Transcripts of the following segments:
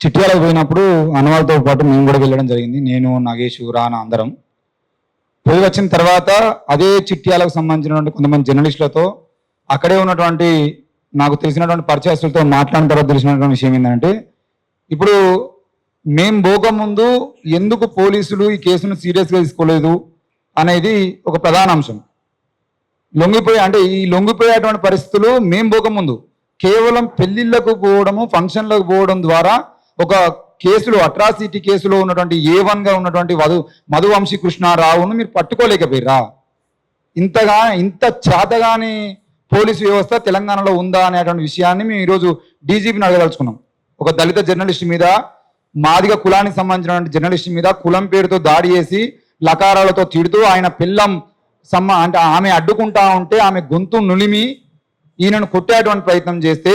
చిట్యాలకు పోయినప్పుడు అన్నవాళ్ళతో పాటు మేము కూడా వెళ్ళడం జరిగింది. నేను, నాగేష్, రానా అందరం పోయి వచ్చిన తర్వాత అదే చిట్యాలకు సంబంధించినటువంటి కొంతమంది జర్నలిస్టులతో అక్కడే ఉన్నటువంటి నాకు తెలిసినటువంటి పరిచయస్తులతో మాట్లాడిన తర్వాత తెలిసినటువంటి విషయం ఏంటంటే, ఇప్పుడు మేము పోకముందు ఎందుకు పోలీసులు ఈ కేసును సీరియస్గా తీసుకోలేదు అనేది ఒక ప్రధాన అంశం. లొంగిపోయేటువంటి పరిస్థితులు మేము పోకముందు కేవలం పెళ్లిళ్లకు పోవడము, ఫంక్షన్లకు పోవడం ద్వారా ఒక కేసులో, అట్రాసిటీ కేసులో ఉన్నటువంటి A1గా ఉన్నటువంటి మధువంశీ కృష్ణారావును మీరు పట్టుకోలేకపోయిరా? ఇంత చేతగాని పోలీసు వ్యవస్థ తెలంగాణలో ఉందా అనేటువంటి విషయాన్ని మేము ఈరోజు డీజీపీని అడగదలుచుకున్నాం. ఒక దళిత జర్నలిస్ట్ మీద, మాదిగ కులానికి సంబంధించినటువంటి జర్నలిస్ట్ మీద కులం పేరుతో దాడి చేసి లకారాలతో తిడుతూ ఆయన పిల్లం అంటే ఆమె అడ్డుకుంటా ఉంటే ఆమె గొంతు నులిమి ఈయనను కొట్టేటువంటి ప్రయత్నం చేస్తే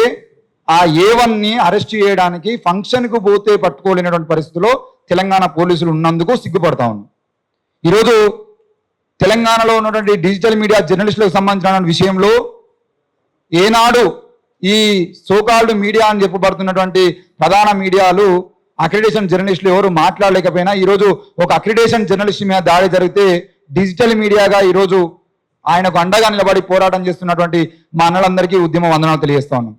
ఆ A1ని అరెస్ట్ చేయడానికి ఫంక్షన్కు పోతే పట్టుకోలేనటువంటి పరిస్థితిలో తెలంగాణ పోలీసులు ఉన్నందుకు సిగ్గుపడతా ఉన్నాం. ఈరోజు తెలంగాణలో ఉన్నటువంటి డిజిటల్ మీడియా జర్నలిస్టులకు సంబంధించిన విషయంలో ఏనాడు ఈ సోకాల్డ్ మీడియా అని చెప్పబడుతున్నటువంటి ప్రధాన మీడియాలు, అక్రిడేషన్ జర్నలిస్టులు ఎవరు మాట్లాడలేకపోయినా ఈరోజు ఒక అక్రిడేషన్ జర్నలిస్ట్ మీద దాడి జరిగితే డిజిటల్ మీడియాగా ఈరోజు ఆయనకు అండగా నిలబడి పోరాటం చేస్తున్నటువంటి మా అన్నలందరికీ ఉద్యమ వందనాలు తెలియజేస్తా ఉన్నాం.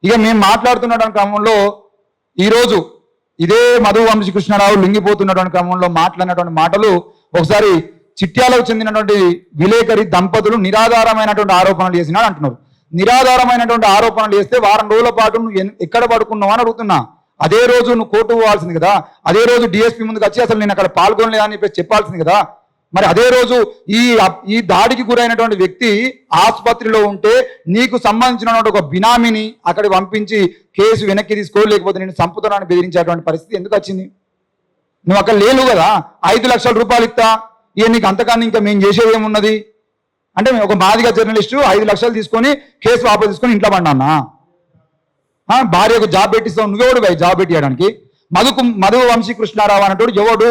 ఇక మేము మాట్లాడుతున్నటువంటి క్రమంలో ఈరోజు ఇదే మధువంశీ కృష్ణారావు లొంగిపోతున్నటువంటి క్రమంలో మాట్లాడినటువంటి మాటలు, ఒకసారి చిట్యాలకు చెందినటువంటి విలేకరి దంపతులు నిరాధారమైనటువంటి ఆరోపణలు చేసినాడు అంటున్నారు. నిరాధారమైనటువంటి ఆరోపణలు చేస్తే వారం రోజుల పాటు నువ్వు ఎక్కడ పడుకున్నావు అని అడుగుతున్నా. అదే రోజు నువ్వు కోర్టు పోవాల్సింది కదా, అదే రోజు డిఎస్పీ ముందుకు వచ్చి అసలు నేను అక్కడ పాల్గొనలేదని చెప్పేసి చెప్పాల్సింది కదా. మరి అదే రోజు ఈ దాడికి గురైనటువంటి వ్యక్తి ఆసుపత్రిలో ఉంటే నీకు సంబంధించిన ఒక బినామీని అక్కడికి పంపించి కేసు వెనక్కి తీసుకో, లేకపోతే నేను చంపుతానని బెదిరించేటువంటి పరిస్థితి ఎందుకు వచ్చింది? నువ్వు అక్కడ లేవు కదా. 5 లక్షల రూపాయలు ఇస్తా, ఇక నీకు అంతకన్నా ఇంకా మేము చేసేది ఏమున్నది అంటే, ఒక మాదిగ జర్నలిస్టు 5 లక్షలు తీసుకొని కేసు వాపసు తీసుకొని ఇంట్లో పడ్డానా? భార్యకు జాబ్ పెట్టిస్తావు, నువ్వెవడు భయ్ జాబ్ పెట్టియడానికి? మధువంశీ కృష్ణారావు అన్నట్టు ఎవడు?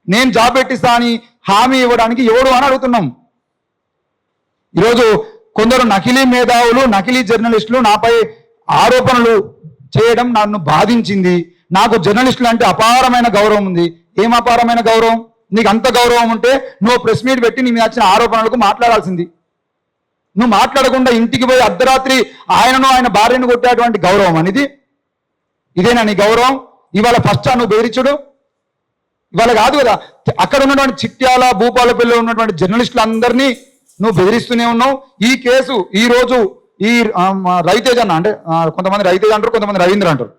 నేను జాబ్ పెట్టిస్తా అని హామీ ఇవ్వడానికి ఎవడు అని అడుగుతున్నాం. ఈరోజు కొందరు నకిలీ మేధావులు, నకిలీ జర్నలిస్టులు నాపై ఆరోపణలు చేయడం నన్ను బాధించింది. నాకు జర్నలిస్టులు అంటే అపారమైన గౌరవం ఉంది. ఏం అపారమైన గౌరవం? నీకు అంత గౌరవం ఉంటే నువ్వు ప్రెస్ మీట్ పెట్టి నీ మీద వచ్చిన ఆరోపణలకు మాట్లాడాల్సింది. నువ్వు మాట్లాడకుండా ఇంటికి పోయి అర్ధరాత్రి ఆయన భార్యను కొట్టేటువంటి గౌరవం అనేది ఇదేనా నీ గౌరవం? ఇవాళ ఫస్ట్ నువ్వు బెదిరించుడు ఇవాళ కాదు కదా. అక్కడ ఉన్నటువంటి చిట్యాల, భూపాలపల్లిలో ఉన్నటువంటి జర్నలిస్టులందరినీ నువ్వు బెదిరిస్తూనే ఉన్నావు. ఈ కేసు ఈ రోజు ఈ రవితేజ్ అన్న, అంటే కొంతమంది రవితేజ్ అంటారు, కొంతమంది రవీంద్ర అంటారు.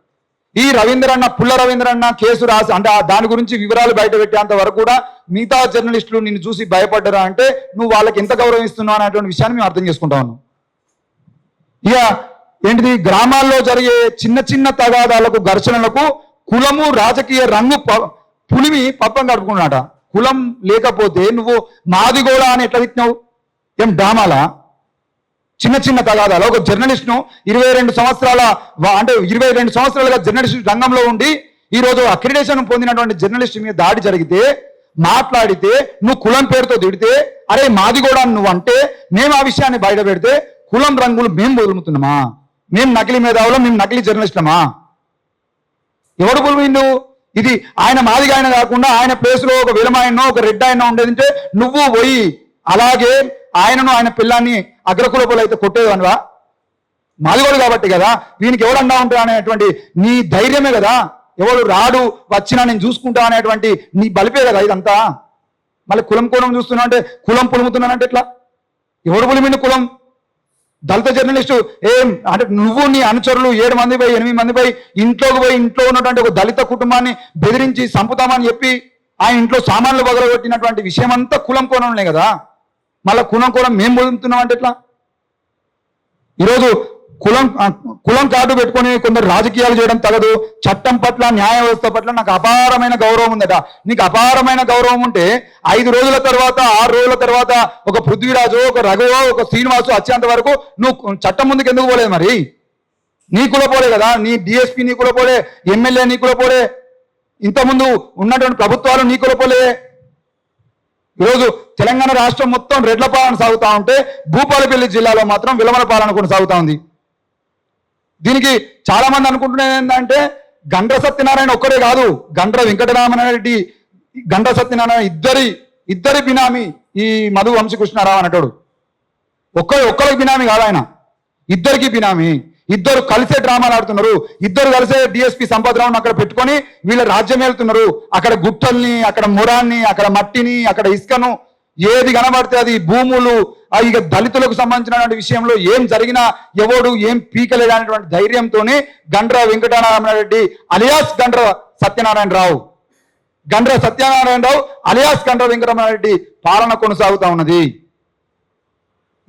ఈ రవీంద్ర అన్న, పుల్ల రవీంద్ర అన్న కేసు రాసి అంటే దాని గురించి వివరాలు బయట పెట్టేంత వరకు కూడా మిగతా జర్నలిస్టులు నిన్ను చూసి భయపడ్డారా అంటే నువ్వు వాళ్ళకి ఎంత గౌరవం ఇస్తున్నావు అనేటువంటి విషయాన్ని మేము అర్థం చేసుకుంటా ఉన్నాం. ఇక ఏంటిది, గ్రామాల్లో జరిగే చిన్న చిన్న తగాదాలకు, ఘర్షణలకు కులము, రాజకీయ రంగు పులిమి పప్పం కడుపుకున్నాట. కులం లేకపోతే నువ్వు మాదిగోళ అని ఎట్లా తిట్టినావు? ఏం డామాలా? చిన్న చిన్న తగాదాలు ఒక జర్నలిస్ట్ను 22 సంవత్సరాలుగా జర్నలిస్ట్ రంగంలో ఉండి ఈరోజు అక్రిడేషన్ పొందినటువంటి జర్నలిస్ట్ మీద దాడి జరిగితే, మాట్లాడితే, నువ్వు కులం పేరుతో తిడితే, అరే మాదిగోడా నువ్వు అంటే మేము ఆ విషయాన్ని బయట పెడితే కులం రంగులు మేము వదులుతున్నామా? మేము నకిలీ మేధావులం, మేము నకిలీ జర్నలిస్టులమా? ఎవడు పులిమిండు? ఇది ఆయన మాదిగా ఆయన కాకుండా ఆయన ప్లేస్లో ఒక విలమాయనో, ఒక రెడ్ ఆయన ఉండేదంటే నువ్వు పోయి అలాగే ఆయనను, ఆయన పిల్లాన్ని అగ్రకులపులు అయితే కొట్టేదనివా? మాదిగోడు కాబట్టి కదా వీనికి ఎవడన్నా ఉంటా అనేటువంటి నీ ధైర్యమే కదా. ఎవడు రాడు వచ్చినా నేను చూసుకుంటా అనేటువంటి నీ బలిపే కదా ఇదంతా. మళ్ళీ కులం చూస్తున్నా అంటే కులం పులుముతున్నానంటే ఎట్లా? ఎవడు పులిమిండు కులం? దళిత జర్నలిస్టు ఏం అంటే నువ్వు నీ అనుచరులు 7 మంది పోయి 8 మంది పోయి ఇంట్లోకి పోయి ఇంట్లో ఉన్నటువంటి ఒక దళిత కుటుంబాన్ని బెదిరించి చంపుతామని చెప్పి ఆయన ఇంట్లో సామాన్లు పగలగొట్టినటువంటి విషయం అంతా కులం కోణంలే కదా. మళ్ళీ కులం మేము పొందుతున్నాం అంటే ఎట్లా? ఈరోజు కులం కార్డు పెట్టుకొని కొందరు రాజకీయాలు చేయడం తగదు. చట్టం పట్ల, న్యాయ వ్యవస్థ పట్ల నాకు అపారమైన గౌరవం ఉందట. నీకు అపారమైన గౌరవం ఉంటే 5 రోజుల తర్వాత, 6 రోజుల తర్వాత ఒక పృథ్వీరాజు, ఒక రఘువో, ఒక శ్రీనివాసు వచ్చేంత వరకు నువ్వు చట్టం ముందుకు ఎందుకు పోలేదు? మరి నీ కులపోలే కదా, నీ డిఎస్పీ నీ కులపోలే, ఎమ్మెల్యే నీ కులపోలే, ఇంతకుముందు ఉన్నటువంటి ప్రభుత్వాలు నీ కులపోలే. ఈరోజు తెలంగాణ రాష్ట్రం మొత్తం రెడ్ల పాలన సాగుతూ ఉంటే భూపాలపల్లి జిల్లాలో మాత్రం విలమల పాలన కొనసాగుతూ ఉంది. దీనికి చాలా మంది అనుకుంటున్నది ఏంటంటే గండ్ర సత్యనారాయణ ఒక్కడే కాదు, గండ్ర వెంకటరామరెడ్డి, గండ్ర సత్యనారాయణ ఇద్దరి బినామీ ఈ మధు వంశీకృష్ణారావు అనేటోడు. ఒక్కరికి బినామీ కాదు ఆయన, ఇద్దరికి బినామీ. ఇద్దరు కలిసే డ్రామాలు ఆడుతున్నారు, ఇద్దరు కలిసే డిఎస్పీ సంపత్రావుని అక్కడ పెట్టుకొని వీళ్ళ రాజ్యం వెళ్తున్నారు. అక్కడ గుట్టల్ని, అక్కడ మురాన్ని, అక్కడ మట్టిని, అక్కడ ఇసుకను, ఏది కనబడితే అది భూములు, ఇక దళితులకు సంబంధించినటువంటి విషయంలో ఏం జరిగినా ఎవడు ఏం పీకలేదు అనేటువంటి ధైర్యంతోనే గండ్ర వెంకటరామరెడ్డి అలియాస్ గండ్ర సత్యనారాయణరావు అలియాస్ గండ్ర వెంకటరామరెడ్డి పాలన కొనసాగుతా ఉన్నది.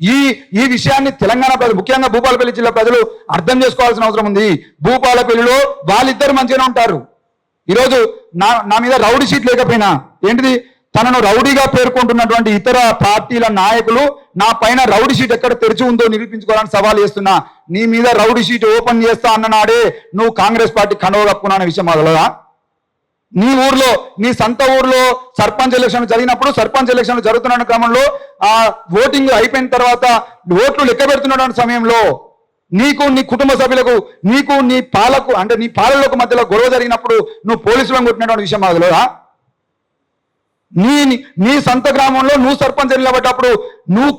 ఈ విషయాన్ని తెలంగాణ ప్రజలు, ముఖ్యంగా భూపాలపల్లి జిల్లా ప్రజలు అర్థం చేసుకోవాల్సిన అవసరం ఉంది. భూపాలపల్లిలో వాళ్ళిద్దరు మంచిగానే ఉంటారు. ఈరోజు నా మీద రౌడీ షీట్ లేకపోయినా, ఏంటిది, తనను రౌడీగా పేర్కొంటున్నటువంటి ఇతర పార్టీల నాయకులు నా పైన రౌడీ షీట్ ఎక్కడ తెరిచి ఉందో నిరూపించుకోవాలని సవాల్ చేస్తున్నా. నీ మీద రౌడీ షీట్ ఓపెన్ చేస్తా అన్ననాడే నువ్వు కాంగ్రెస్ పార్టీ కండువ కప్పుకున్నా అనే విషయం మొదలదా? నీ ఊర్లో, నీ సొంత ఊర్లో సర్పంచ్ ఎలక్షన్ జరిగినప్పుడు, సర్పంచ్ ఎలక్షన్ జరుగుతున్న క్రమంలో ఆ ఓటింగ్ అయిపోయిన తర్వాత ఓట్లు లెక్క పెడుతున్న సమయంలో నీకు, నీ కుటుంబ సభ్యులకు, నీకు, నీ పాలకు, అంటే నీ పాలలకు మధ్యలో గొడవ జరిగినప్పుడు నువ్వు పోలీసులను కొట్టినటువంటి విషయం మొదలదా? నీ సొంత గ్రామంలో నువ్వు సర్పంచ్ నిలబడ్డప్పుడు నువ్వు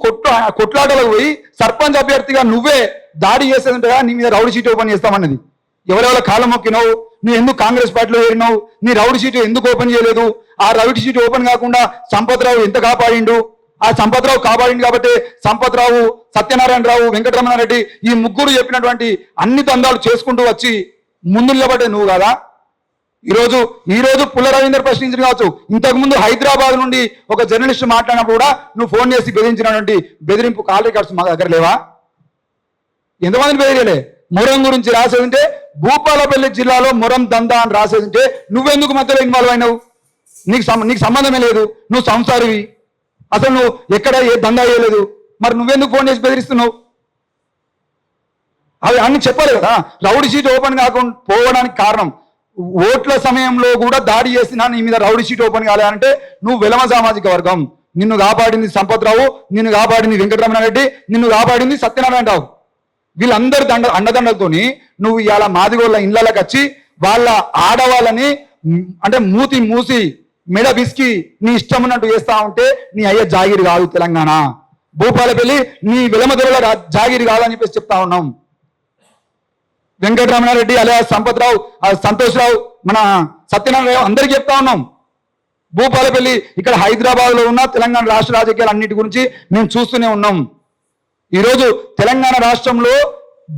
కొట్లాటలకు పోయి సర్పంచ్ అభ్యర్థిగా నువ్వే దాడి చేసేదంటగా నీ మీద రౌడీ షీట్ ఓపెన్ చేస్తామన్నది. ఎవరెవరో కాలం మొక్కినావు, నువ్వు ఎందుకు కాంగ్రెస్ పార్టీలో చేరినావు, నీ రౌడీ షీట్ ఎందుకు ఓపెన్ చేయలేదు? ఆ రౌడీ షీట్ ఓపెన్ కాకుండా సంపత్రావు ఎంత కాపాడిండు? ఆ సంపత్రావు కాపాడిండు కాబట్టి సంపత్రావు, సత్యనారాయణరావు, వెంకటరమణారెడ్డి ఈ ముగ్గురు చెప్పినటువంటి అన్ని దందాలు చేసుకుంటూ వచ్చి ముందు నిలబడ్డే నువ్వు కదా. ఈరోజు పుల్ల రవీందర్ ప్రశ్నించిన కావచ్చు, ఇంతకుముందు హైదరాబాద్ నుండి ఒక జర్నలిస్ట్ మాట్లాడినప్పుడు కూడా నువ్వు ఫోన్ చేసి బెదిరించినటువంటి బెదిరింపు కాల్ రికార్డ్స్ మా దగ్గర లేవా? ఎంతమందిని బెదిరియలే? మొరం గురించి రాసేదింటే భూపాలపల్లి జిల్లాలో మొరం దందా అని రాసేదింటే నువ్వెందుకు మధ్యలో ఇన్వాల్వ్ అయినావు? నీకు సంబంధమే లేదు, నువ్వు సంసారివి, అసలు నువ్వు ఎక్కడ ఏ దందా చేయలేదు, మరి నువ్వెందుకు ఫోన్ చేసి బెదిరిస్తున్నావు? అవి అన్ని చెప్పాలి కదా. రౌడీ షీట్ ఓపెన్ కాకుండా పోవడానికి కారణం, ఓట్ల సమయంలో కూడా దాడి చేసినా నీ మీద రౌడీ షీట్ ఓపెన్ కాలేదంటే నువ్వు వెలమ సామాజిక వర్గం. నిన్ను కాపాడింది సంపత్రావు, నిన్ను కాపాడింది వెంకటరమణారెడ్డి, నిన్ను కాపాడింది సత్యనారాయణరావు. వీళ్ళందరి అండదండలతోని నువ్వు ఇవాళ మాదిగోళ్ళ ఇళ్లకి వచ్చి వాళ్ళ ఆడవాళ్ళని అంటే మూతి మూసి మెడ బిస్కి నీ ఇష్టం ఉన్నట్టు చేస్తా ఉంటే నీ అయ్యే జాగిరి కాదు తెలంగాణ. భూపాలపల్లి నీ విలమదొరల జాగిరి కాదని చెప్పేసి చెప్తా ఉన్నాం. వెంకటరమణారెడ్డి అలా సంపత్రావు, సంతోష్ రావు, మన సత్యనారాయణ అందరికీ చెప్తా ఉన్నాం. భూపాలపల్లి ఇక్కడ హైదరాబాద్ లో ఉన్న తెలంగాణ రాష్ట్ర రాజకీయాలు అన్నిటి గురించి మేము చూస్తూనే ఉన్నాం. ఈరోజు తెలంగాణ రాష్ట్రంలో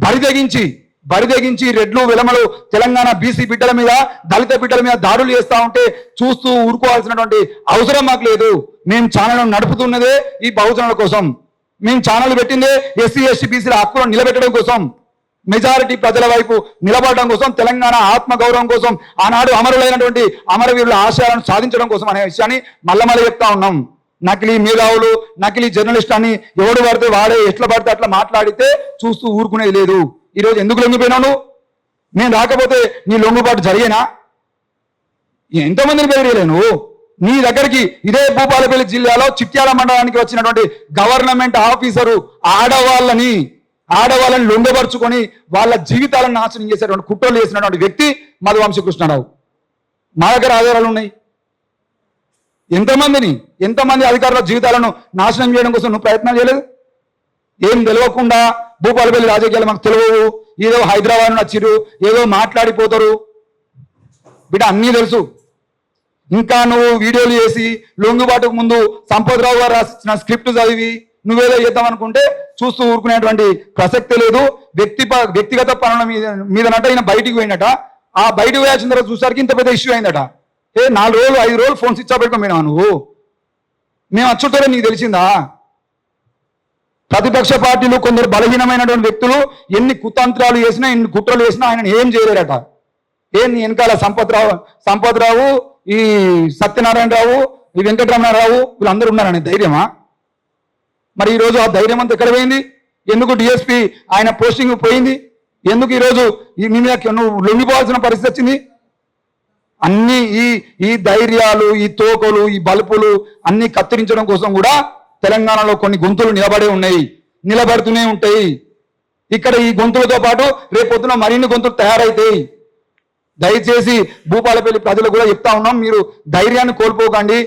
బరిదెగించి రెడ్లు విలమలు తెలంగాణ బీసీ బిడ్డల మీద, దళిత బిడ్డల మీద దాడులు చేస్తా ఉంటే చూస్తూ ఊరుకోవాల్సినటువంటి అవసరం మాకు లేదు. మేము ఛానల్ నడుపుతున్నదే ఈ బహుజనుల కోసం, మేము ఛానల్ పెట్టిందే ఎస్సీ ఎస్టీ బీసీల హక్కులను నిలబెట్టడం కోసం, మెజారిటీ ప్రజల వైపు నిలబడడం కోసం, తెలంగాణ ఆత్మగౌరవం కోసం, ఆనాడు అమరులైనటువంటి అమరవీరుల ఆశయాలను సాధించడం కోసం అనే విషయాన్ని మళ్ళీ చెప్తా ఉన్నాం. నకిలీ మేధావులు, నకిలీ జర్నలిస్ట్ అని ఎవడు పడితే వాడే ఎట్లా పడితే అట్లా మాట్లాడితే చూస్తూ ఊరుకునేది లేదు. ఈరోజు ఎందుకు లొంగిపోయినావు నువ్వు? నేను రాకపోతే నీ లొంగుబాటు జరిగేనా? ఎంతమందిని బెదిరియలే నువ్వు? నీ దగ్గరికి ఇదే భూపాలపల్లి జిల్లాలో చిట్యాల మండలానికి వచ్చినటువంటి గవర్నమెంట్ ఆఫీసరు ఆడవాళ్ళని లొంగపరుచుకొని వాళ్ళ జీవితాలను నాశనం చేసేటువంటి కుట్రలు చేసినటువంటి వ్యక్తి మధు వంశీకృష్ణారావు. మా దగ్గర ఆధారాలు ఉన్నాయి. ఎంతమంది అధికారుల జీవితాలను నాశనం చేయడం కోసం నువ్వు ప్రయత్నం చేయలేదు? ఏం తెలియకుండా భూపాలపల్లి రాజకీయాలు మాకు తెలియవు, ఏదో హైదరాబాద్ నచ్చిరు, ఏదో మాట్లాడిపోతారు బిడ్డ, అన్నీ తెలుసు. ఇంకా నువ్వు వీడియోలు చేసి లొంగుబాటుకు ముందు సంపత్రావు గారు రాసిన స్క్రిప్ట్ చదివి నువ్వేదో చేద్దాం అనుకుంటే చూస్తూ ఊరుకునేటువంటి ప్రసక్తి లేదు. వ్యక్తిగత పనుల మీదనట ఈయన బయటికి పోయినట. ఆ బయటకు పోయాల్సిన తర్వాత చూసరికి ఇంత పెద్ద ఇష్యూ అయిందట. 4 రోజులు 5 రోజులు ఫోన్ స్విచ్ ఆఫ్ పెట్టుకోమేనా నువ్వు? మేము వచ్చుంటారో నీకు తెలిసిందా? ప్రతిపక్ష పార్టీలు కొందరు బలహీనమైనటువంటి వ్యక్తులు ఎన్ని కుతంత్రాలు చేసినా, ఎన్ని కుట్రలు చేసినా ఆయన ఏం చేయలేరట. నీ వెనకాల సంపత్రావు, ఈ సత్యనారాయణరావు, ఈ వెంకటరమణారావు వీళ్ళందరూ ఉన్నారనే ధైర్యమా? మరి ఈరోజు ఆ ధైర్యం అంతా ఎక్కడ పోయింది? ఎందుకు డిఎస్పీ ఆయన పోస్టింగ్ పోయింది? ఎందుకు ఈరోజు మీ మీద నువ్వు లొంగిపోవాల్సిన పరిస్థితి వచ్చింది? అన్ని ఈ ధైర్యాలు, ఈ తోకలు, ఈ బలుపులు అన్ని కత్తిరించడం కోసం కూడా తెలంగాణలో కొన్ని గొంతులు నిలబడుతూనే ఉంటాయి. ఇక్కడ ఈ గొంతులతో పాటు రేపొద్దున మరిన్ని గొంతులు తయారైతాయి. దయచేసి భూపాలపల్లి ప్రజలు కూడా చెప్తా ఉన్నాం, మీరు ధైర్యాన్ని కోల్పోకండి.